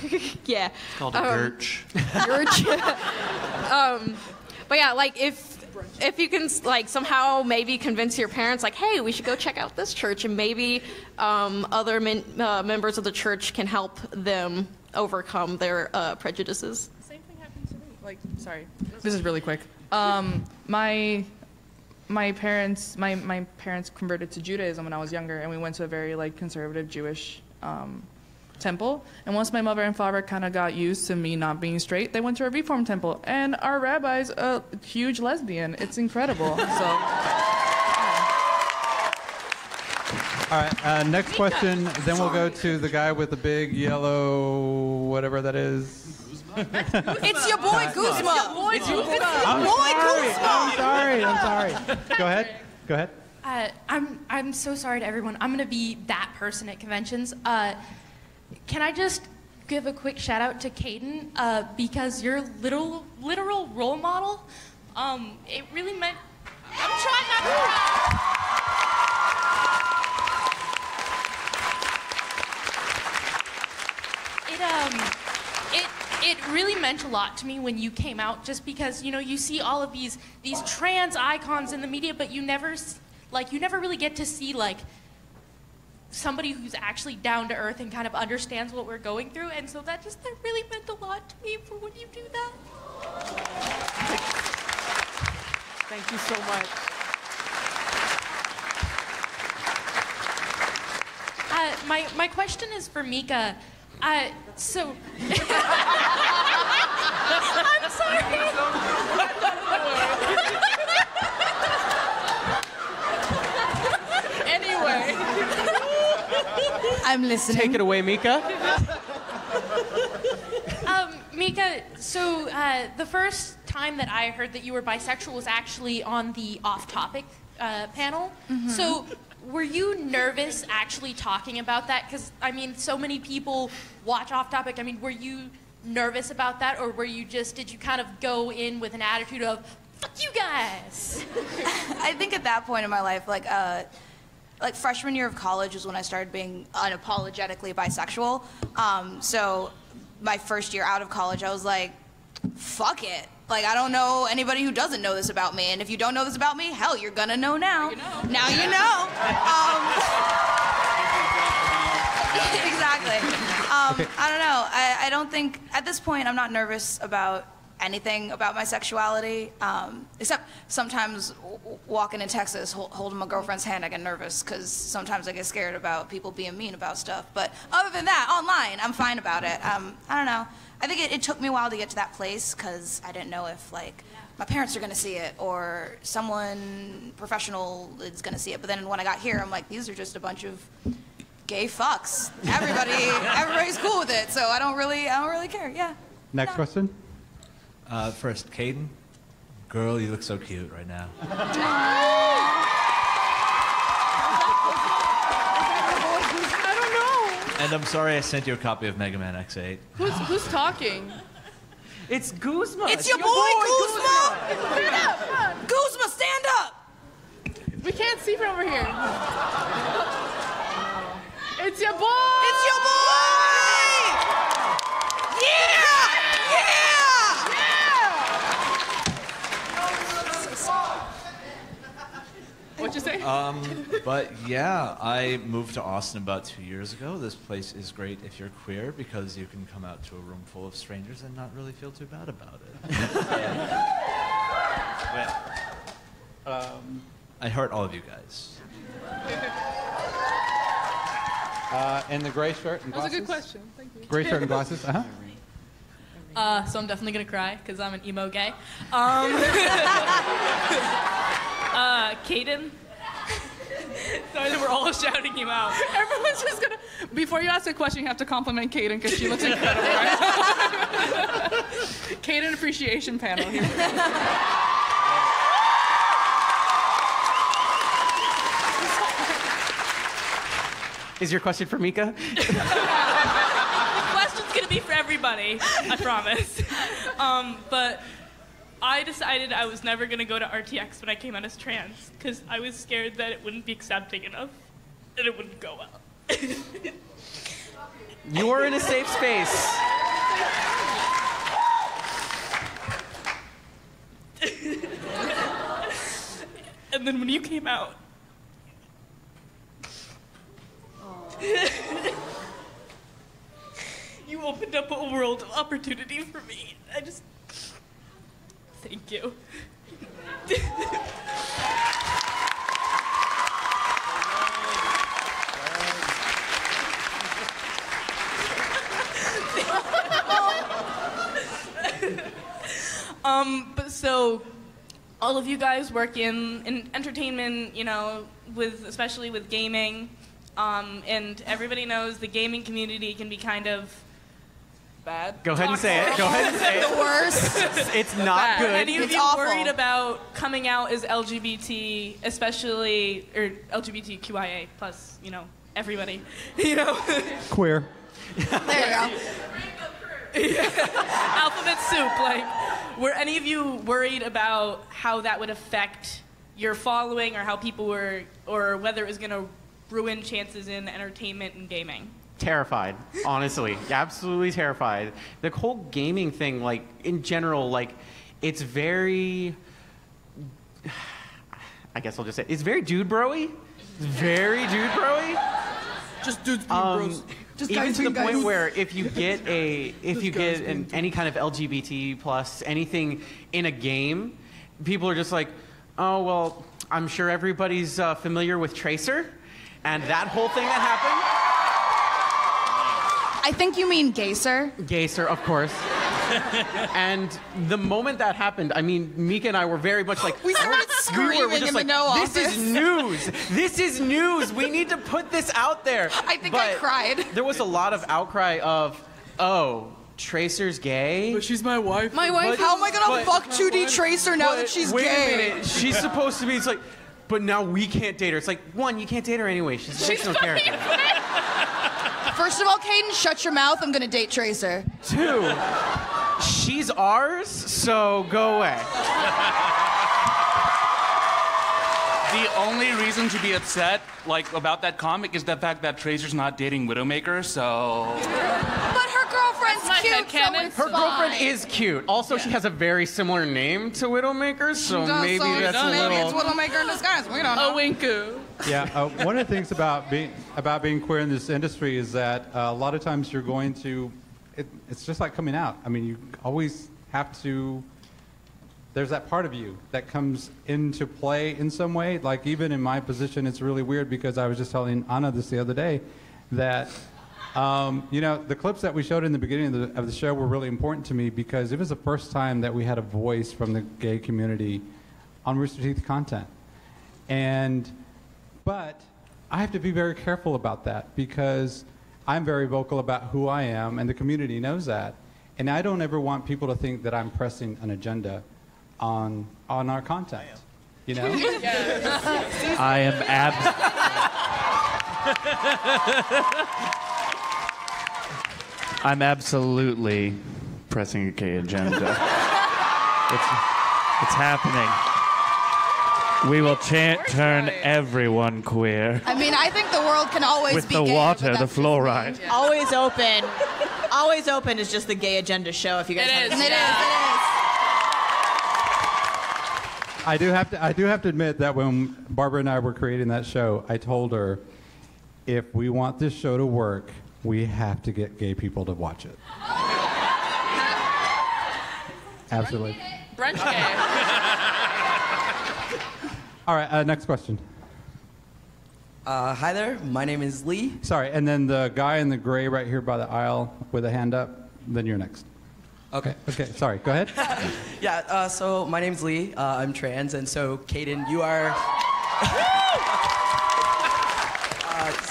yeah. It's called a Gurch. But yeah, like if you can like somehow maybe convince your parents like, hey, we should go check out this church, and maybe other members of the church can help them overcome their prejudices. Same thing happened to me. Like, sorry, this is really quick. My parents converted to Judaism when I was younger, and we went to a very like conservative Jewish temple. And once my mother and father kind of got used to me not being straight, they went to a Reform temple, and our rabbi's a huge lesbian. It's incredible. So. All right, next question, then we'll go to the guy with the big yellow, whatever that is. It's your boy Guzma. It's your boy I'm sorry. Go ahead. I'm so sorry to everyone. I'm gonna be that person at conventions. Can I just give a quick shout out to Caden because your literal role model. It really meant. I'm trying not to cry. It really meant a lot to me when you came out, just because you see all of these trans icons in the media, but you never really get to see like somebody who's actually down to earth and kind of understands what we're going through, and so that really meant a lot to me for when you do that. Thank you so much. My question is for Mika. So I'm sorry. Anyway. I'm listening. Take it away, Mika. Mika, so the first time that I heard that you were bisexual was actually on the off-topic panel. Mm-hmm. So were you nervous actually talking about that? Because, I mean, so many people watch Off Topic. I mean, were you nervous about that, or were you just, did you kind of go in with an attitude of, fuck you guys? I think at that point in my life, like freshman year of college is when I started being unapologetically bisexual. So my first year out of college, I was like, fuck it. Like, I don't know anybody who doesn't know this about me, and if you don't know this about me, hell, you're gonna know now. Now you know. Exactly. I don't know. I don't think, at this point, I'm not nervous about anything about my sexuality, except sometimes walking in Texas, holding my girlfriend's hand, I get nervous, because sometimes I get scared about people being mean about stuff. But other than that, online, I'm fine about it. I don't know. I think it took me a while to get to that place, because I didn't know if, like, my parents are going to see it, or someone professional is going to see it. But then when I got here, I'm like, these are just a bunch of gay fucks. Everybody's cool with it, so I don't really care. Yeah. Next question. First, Caden. Girl, you look so cute right now. I don't know. And I'm sorry I sent you a copy of Mega Man X8. Who's talking? It's Guzma. It's your boy, Guzma! Stand up! Guzma, stand up! We can't see from over here. It's your boy! It's your boy! Yeah! What'd you say? But yeah, I moved to Austin about 2 years ago. This place is great if you're queer because you can come out to a room full of strangers and not really feel too bad about it. I heart all of you guys. And the gray shirt and That was glasses? a good question. Thank you. Gray shirt and glasses? Uh-huh. So I'm definitely gonna cry because I'm an emo gay. Caden. Sorry that we're all shouting you out. Everyone's just gonna. Before you ask a question, you have to compliment Caden because she looks incredible. Right? Caden appreciation panel here. Is your question for Mika? The question's gonna be for everybody, I promise. But I decided I was never gonna go to RTX when I came out as trans because I was scared that it wouldn't be accepting enough and it wouldn't go well. You are in a safe space. And then when you came out, you opened up a world of opportunity for me. I just thank you. But so all of you guys work in entertainment, you know, especially with gaming, and everybody knows the gaming community can be kind of bad. Go ahead and say it. Go ahead and say it. The worst. It's not good. Any of It's you awful. worried about coming out as LGBT, especially, or LGBTQIA plus, you know, everybody, you know? Queer. There you go. Alphabet soup, like, were any of you worried about how that would affect your following or how people were, or whether it was going to ruin chances in entertainment and gaming? Terrified, honestly. Absolutely terrified. The whole gaming thing, like, in general, like, it's very, I guess I'll just say, it's very dude bro-y. Very dude bro-y. Just dudes being bros. Just Even guys to the being point guys. where if you get any kind of LGBT plus anything in a game, people are just like, oh, well, I'm sure everybody's familiar with Tracer and that whole thing that happened. I think you mean Gayser. Gayser, of course. And the moment that happened, I mean, Mika and I were very much like, We started screaming just in like, the no this office. is news. This is news. We need to put this out there. I think I cried. There was a lot of outcry of, oh, Tracer's gay. But she's my wife. My wife. How am I gonna fuck 2D Tracer now that she's wait gay? a minute. She's supposed to be. It's like, but now we can't date her. It's like, one, you can't date her anyway. She's a fictional character. First of all, Caden, shut your mouth. I'm gonna date Tracer. 2, she's ours, so go away. The only reason to be upset, like, about that comic is the fact that Tracer's not dating Widowmaker, so... But her girlfriend's cute, so it's Her girlfriend fine. is cute. Also, she has a very similar name to Widowmaker, so maybe that's a maybe little... it's Widowmaker in disguise. We don't know. A winku. Yeah, one of the things about being queer in this industry is that a lot of times you're going to, it's just like coming out. I mean, you always have to, there's that part of you that comes into play in some way. Like even in my position, it's really weird because I was just telling Anna this the other day that, you know, the clips that we showed in the beginning of the show were really important to me because it was the first time that we had a voice from the gay community on Rooster Teeth content. But I have to be very careful about that because I'm very vocal about who I am and the community knows that. And I don't ever want people to think that I'm pressing an agenda on our content, you know? I am I'm absolutely pressing a gay agenda. It's happening. We will turn everyone queer. I mean, I think the world can always With be the gay, water, but the that's fluoride. just me. Always open. Always open is just the gay agenda show. If you guys haven't seen It is. I do have to admit that when Barbara and I were creating that show, I told her, if we want this show to work, we have to get gay people to watch it. Absolutely. Brunch gay. All right, next question. Hi there, my name is Lee. Sorry, and then the guy in the gray right here by the aisle with a hand up, then you're next. Okay. Okay, sorry, go ahead. Yeah, so my name's Lee, I'm trans, and so Caden, you are...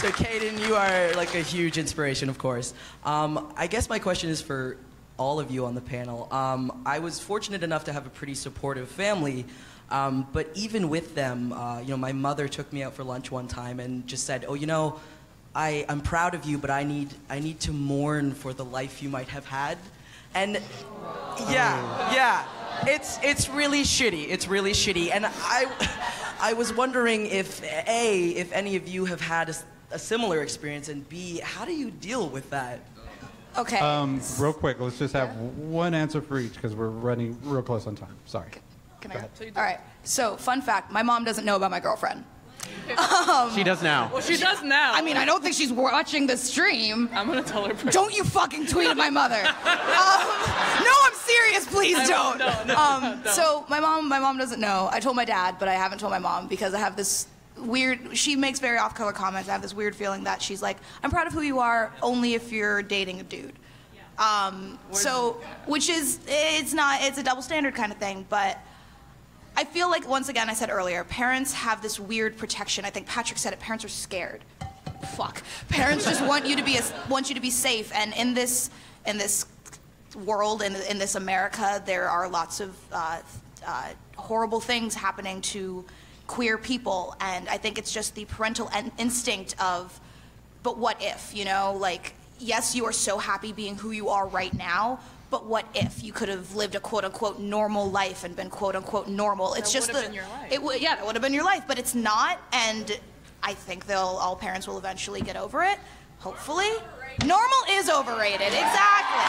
So Caden, you are like a huge inspiration, of course. I guess my question is for all of you on the panel. I was fortunate enough to have a pretty supportive family, but even with them, you know, my mother took me out for lunch one time and just said, "Oh, you know, I'm proud of you, but I need to mourn for the life you might have had." And yeah, it's really shitty. It's really shitty. And I was wondering if A, if any of you have had a similar experience, and B, how do you deal with that? Okay. Real quick, let's just have one answer for each because we're running real close on time. Sorry. Can I go? All right. So, fun fact: my mom doesn't know about my girlfriend. She does now. Well, she does now. I mean, I don't think she's watching the stream. I'm gonna tell her. Don't you fucking tweet at my mother. No, I'm serious. Please don't. No. So my mom doesn't know. I told my dad, but I haven't told my mom because I have this weird. She makes very off-color comments. I have this weird feeling that she's like, "I'm proud of who you are, only if you're dating a dude." So, which is it's a double standard kind of thing, but. I feel like, once again, I said earlier, parents have this weird protection. I think Patrick said it, parents are scared. Fuck. Parents just want you to be safe, and in this world, in this America, there are lots of horrible things happening to queer people, and I think it's just the parental instinct of, but what if, you know? Like, yes, you are so happy being who you are right now, but what if you could have lived a quote-unquote normal life and been quote-unquote normal? It's just been your life. Yeah, that would have been your life, but it's not, and I think all parents will eventually get over it, hopefully. Normal is overrated, exactly.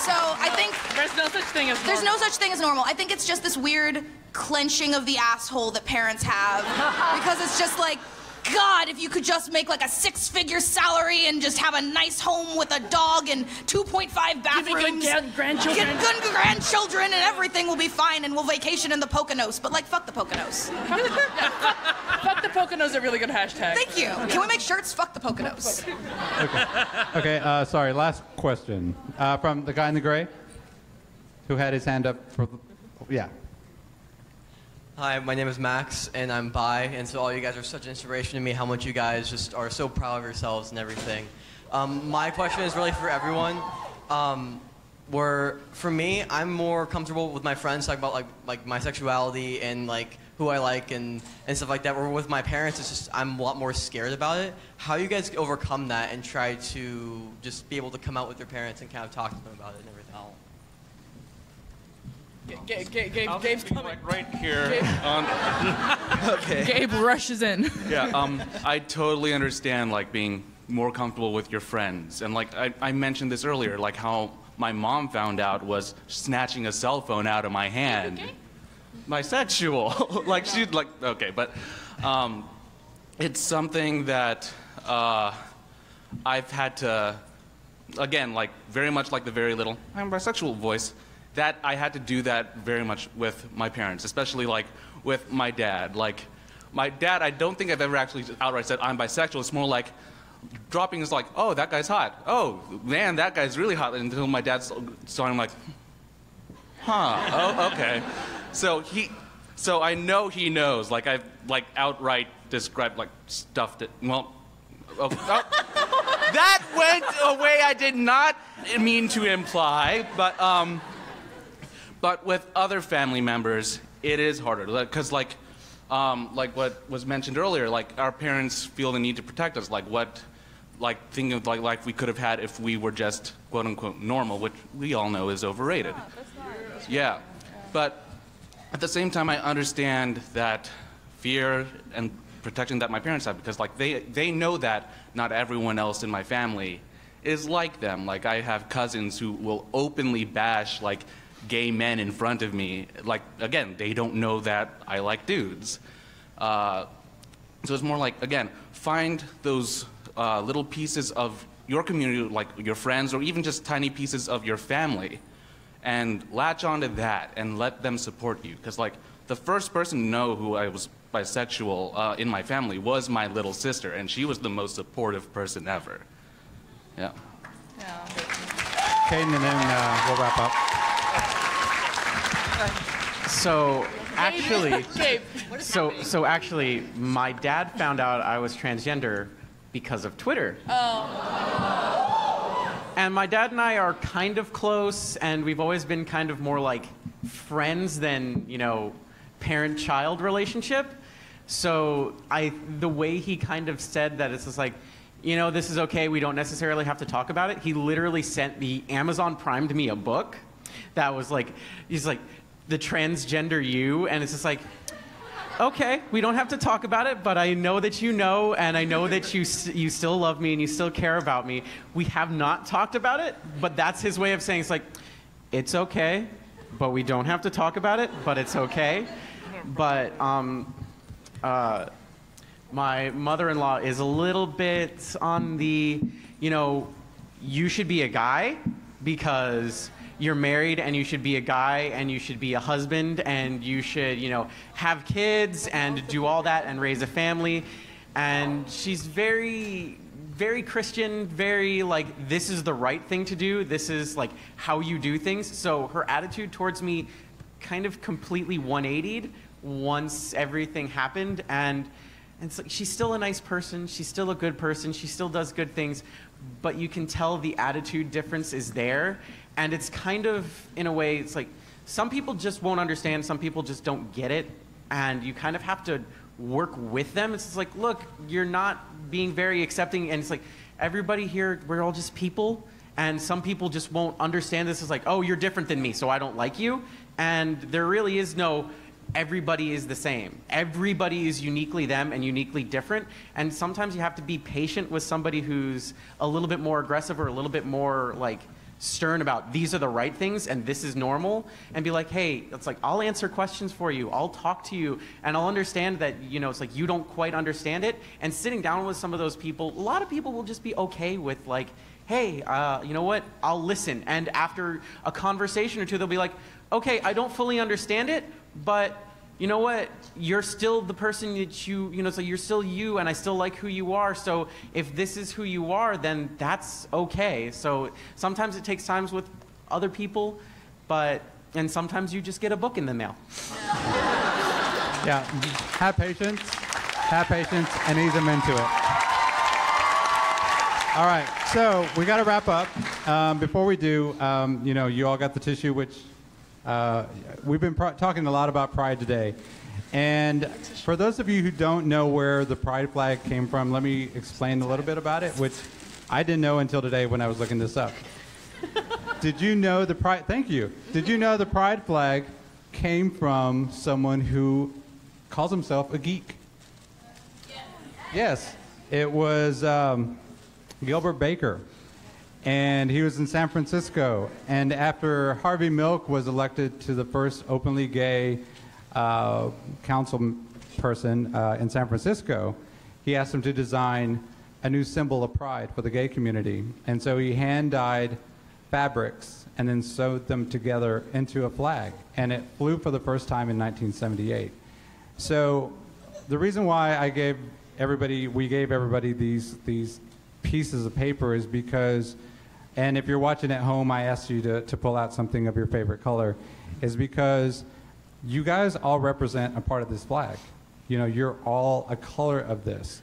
So I think there's no such thing as normal. There's no such thing as normal. I think it's just this weird clenching of the asshole that parents have, because it's just like, God, if you could just make like a 6-figure salary and just have a nice home with a dog and 2.5 bathrooms. Good grandchildren. Get good grandchildren and everything will be fine and we'll vacation in the Poconos. But like, fuck the Poconos. Fuck the Poconos, a really good hashtag. Thank you. Can we make shirts? Fuck the Poconos. Okay, sorry, last question. From the guy in the gray who had his hand up for, yeah. Hi, my name is Max, and I'm bi, and so all you guys are such an inspiration to me, how much you guys just are so proud of yourselves and everything. My question is really for everyone. For me, I'm more comfortable with my friends talking about like my sexuality and like who I like and stuff like that. Where with my parents, it's just I'm a lot more scared about it. How you guys overcome that and try to just be able to come out with your parents and kind of talk to them about it and everything? Gabe's coming. Right here. Okay. Gabe rushes in. Yeah, I totally understand like being more comfortable with your friends, and like I mentioned this earlier, like how my mom found out was snatching a cell phone out of my hand. Bisexual. Like she'd like okay, but it's something that I've had to, again, like very much like the very little I'm bisexual voice. That I had to do that very much with my parents, especially like with my dad. Like my dad, I don't think I've ever actually outright said I'm bisexual. It's more like dropping is like, oh, that guy's hot. Oh, man, that guy's really hot. Until my dad saw him like, huh, oh, okay. So I know he knows. Like I've like outright described like stuff that, well, that went a way I did not mean to imply, but with other family members, it is harder because, like what was mentioned earlier, like our parents feel the need to protect us, think of like life we could have had if we were just quote unquote normal, which we all know is overrated. Yeah, but at the same time, I understand that fear and protection that my parents have because, like, they know that not everyone else in my family is like them. Like, I have cousins who will openly bash like gay men in front of me. Like, again, they don't know that I like dudes. So it's more like, again, find those little pieces of your community, like your friends, or even just tiny pieces of your family, and latch onto that and let them support you. Because, like, the first person to know who I was bisexual in my family was my little sister, and she was the most supportive person ever. Yeah. Caden, and then we'll wrap up. So actually, Gabe, so actually, my dad found out I was transgender because of Twitter. And my dad and I are kind of close, and we've always been kind of more like friends than, you know, parent-child relationship. So the way he kind of said that, it's just like, you know, this is okay, we don't necessarily have to talk about it. He literally sent me, Amazon Primed me a book that was like, he's like, The Transgender You, and it's just like, okay, we don't have to talk about it, but I know that you know, and I know that you still love me and you still care about me. We have not talked about it, but that's his way of saying, it's like, it's okay, but we don't have to talk about it, but it's okay. But my mother-in-law is a little bit on the, you know, you should be a guy because you're married and you should be a guy and you should be a husband and you should, you know, have kids and do all that and raise a family. And she's very, very Christian, very like, this is the right thing to do. This is like how you do things. So her attitude towards me kind of completely 180'd once everything happened. And it's like, she's still a nice person. She's still a good person. She still does good things. But you can tell the attitude difference is there. And it's kind of, in a way, it's like, some people just won't understand, some people just don't get it, and you kind of have to work with them. It's just like, look, you're not being very accepting, and it's like, everybody here, we're all just people, and some people just won't understand this. It's like, oh, you're different than me, so I don't like you, and there really is no, everybody is the same. Everybody is uniquely them and uniquely different, and sometimes you have to be patient with somebody who's a little bit more aggressive or a little bit more, like, stern about these are the right things and this is normal, and be like, hey, it's like, I'll answer questions for you, I'll talk to you, and I'll understand that, you know, it's like you don't quite understand it. And sitting down with some of those people, a lot of people will just be okay with like, hey, you know what, I'll listen. And after a conversation or two, they'll be like, okay, I don't fully understand it, but you know what, you're still the person that you know, so you're still you, and I still like who you are, so if this is who you are, then that's okay. So sometimes it takes time with other people, and sometimes you just get a book in the mail. Yeah, have patience, and ease them into it. All right, so we got to wrap up. Before we do, you know, you all got the tissue, which we've been talking a lot about pride today. And for those of you who don't know where the pride flag came from, let me explain a little bit about it, which I didn't know until today when I was looking this up. Did you know the pride? Thank you. Did you know the pride flag came from someone who calls himself a geek? Yes, it was Gilbert Baker, and he was in San Francisco. And after Harvey Milk was elected to the first openly gay council person in San Francisco, he asked him to design a new symbol of pride for the gay community. And so he hand-dyed fabrics and then sewed them together into a flag. And it flew for the first time in 1978. So the reason why we gave everybody these pieces of paper is because, and if you're watching at home, I asked you to pull out something of your favorite color, is because you guys all represent a part of this flag. You know, you're all a color of this.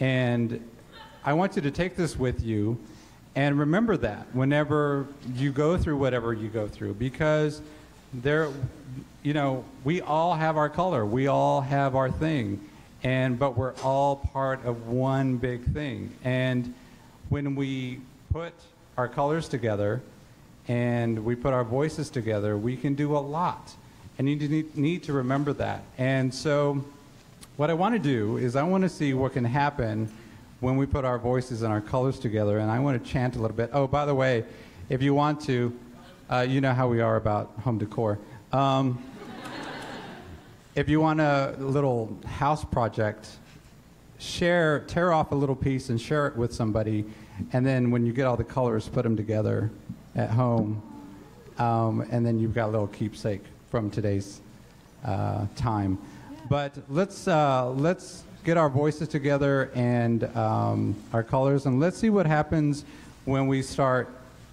And I want you to take this with you and remember that whenever you go through whatever you go through, because we all have our color, we all have our thing, but we're all part of one big thing. And when we put our colors together and we put our voices together, we can do a lot. And you need to remember that. And so what I want to do is I want to see what can happen when we put our voices and our colors together. And I want to chant a little bit. Oh, by the way, if you want to, you know how we are about home decor. If you want a little house project, tear off a little piece and share it with somebody. And then when you get all the colors, put them together at home. And then you've got a little keepsake from today's time. But let's get our voices together and our colors, and let's see what happens when we start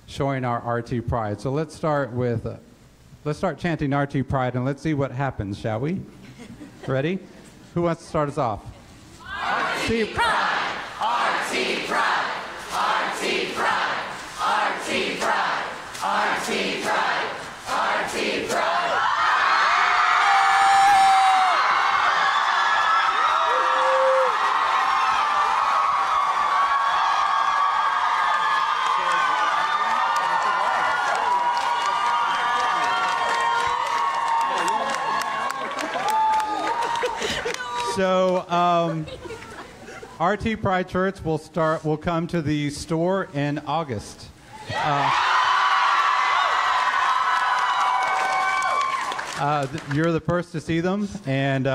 showing our RT pride. So let's start chanting RT pride, and let's see what happens, shall we? Ready? Who wants to start us off? RT pride! RT pride! RT pride! RT pride! RT pride! RT pride! So, RT Pride shirts will come to the store in August. You're the first to see them, and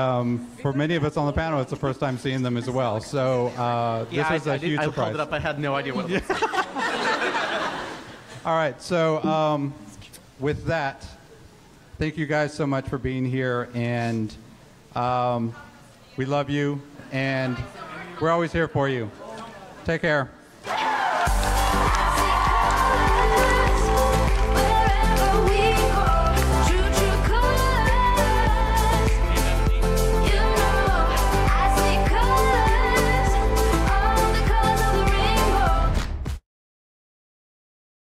for many of us on the panel, it's the first time seeing them as well. So this is a huge surprise. I pulled it up. I had no idea what it was. All right. So with that, thank you guys so much for being here, and we love you, and we're always here for you. Take care.